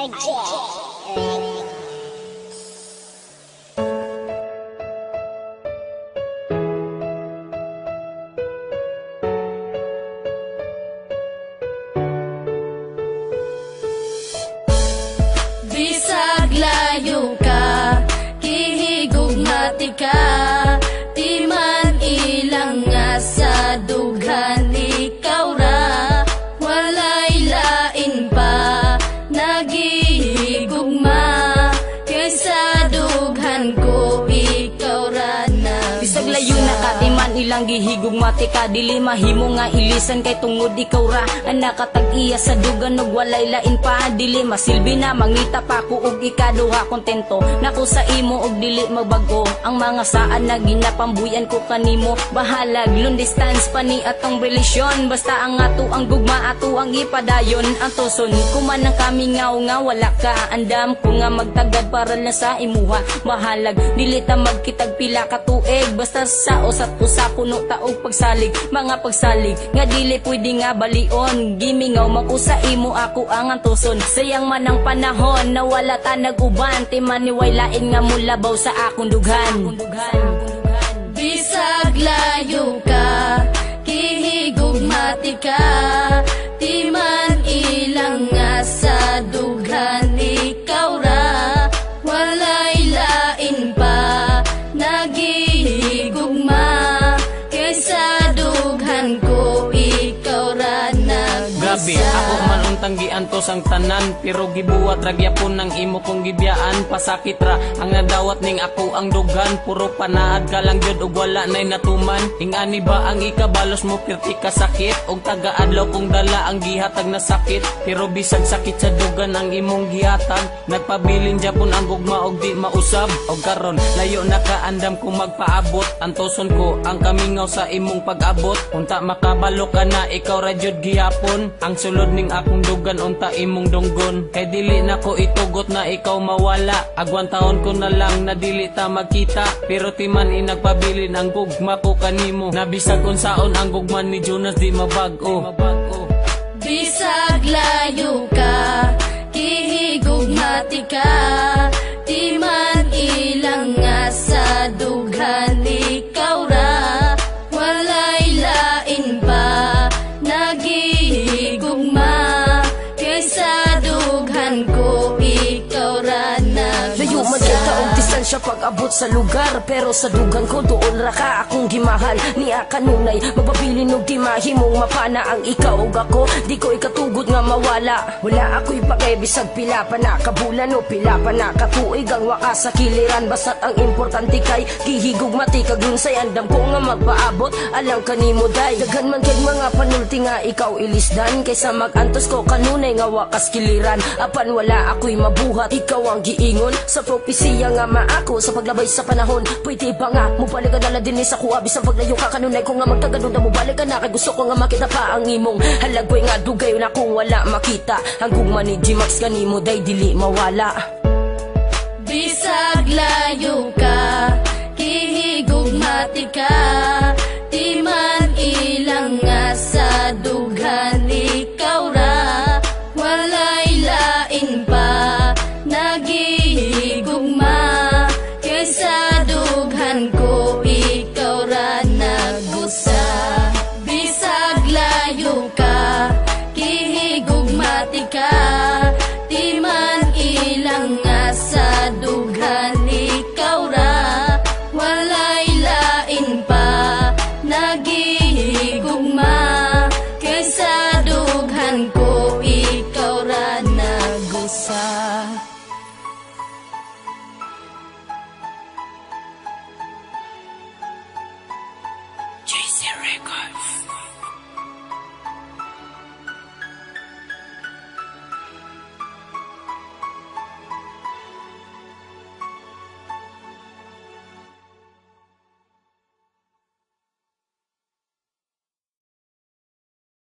Bisag layo ka, kihigugmati ka, di man ilang nga sa dughan ikaw ra, walay lain pa, nagihigugma, kaysa dughan ko ikaw ra na. Bisag layo na ka, di man ilang gihigugmati ka, dili mahimo nga ilisan kay tungod ikaw ra ang nakatag-iya sa dugan ug walay lain pa, dili masilbi na mangita pa ko ug ikaduha kontento nako sa imo ug dili magbago ang mga saan na ginapambuyan ko kanimo, bahalag long distance pa ni atong relasyon, basta ang ato ang gugma ato ang ipadayon, ang tuson kuman ang kami nga wala ka, andam ko nga magtagad para lang sa imuha, bahalag dili ta magkitag pila ka tuig, basta sa usat usa kuno taog pagsalig, mga pagsalig nga dili pwede nga balion, gimingaw makusa imo ako ang antuson, sayang man ang panahon na wala ta nag-uban, timaniway lain nga mulabaw sa akong dughan. Bisag layo ka, kihigugmati ka, di man ilang nga sa dughan ikaw ra, walay lain pa, nagihigugma, kaysa dughan ko ikaw ra nagbisa. Grabe, ako man untang giantos ang tanan, pero gibuwat ragyapon ng imo kong gibiyaan, pasakit ra ang nadawat ning ako ang dugan, puro panaad ka lang jud ug wala nay natuman, ingani ba ang ikabalos mo pirti ka sakit, ug taga-adlaw kong dala ang gihatag na sakit, pero bisag sakit sa dugan ang imong gihatag, nagpabilin japon ang gugma og di mausab, og karon layo na kaandam kung magpaabot, antoson ko ang kamingaw sa imong pag-abot, unta makabalo ka na ikaw ra jud gihapon, ang sulod ning akong dugan unta imong dunggon, kay dili na ko itugot na ikaw mawala, agwan taon ko na lang na dili ta magkita, pero timan inagpabilin ang gugma ko kanimo, nabisag unsaon ang gugma ni Jonas di mabag-o. Bisag layo ka, kihigugmati ka, di man ilang nga sa dughan ikaw ra, walay lain pa, nagihigugma, kaysa dughan ko ikaw ra Layo man nagbisa. kita og distansya pag-abot sa lugar, pero sa dugan ko doon ra ka akong gimahal, niya kanunay mababilin og di mahimong mapana ang ikaw ug ako, di ko ikatugod nga mawala, wala ako'y pakay bisag pila pa na kabulan o pila pa na katuig ang wakas sa kiliran, basta't ang importante kay gihigugmati kag lunsay, andam ko nga magpaabot alang kanimo day, daghan man kay mga panulti nga ikaw ilisdan, kaysa mag-antos ko kanunay nga wakas kiliran, apan wala ako'y mabuhat, ikaw ang giingon sa propesiya nga maako sa paglabay sa panahon, pwede ba nga mubalik ka na din sa kuha, bisang paglayo ka kanunay ko nga magtagadon na mubalik ka na, kay gusto ko nga makita pa ang imong halagway nga dugay na kung wala makita, ang gugma ni G-Max kanimo day dili mawala. Bisag layo ka, kihigugmati ka,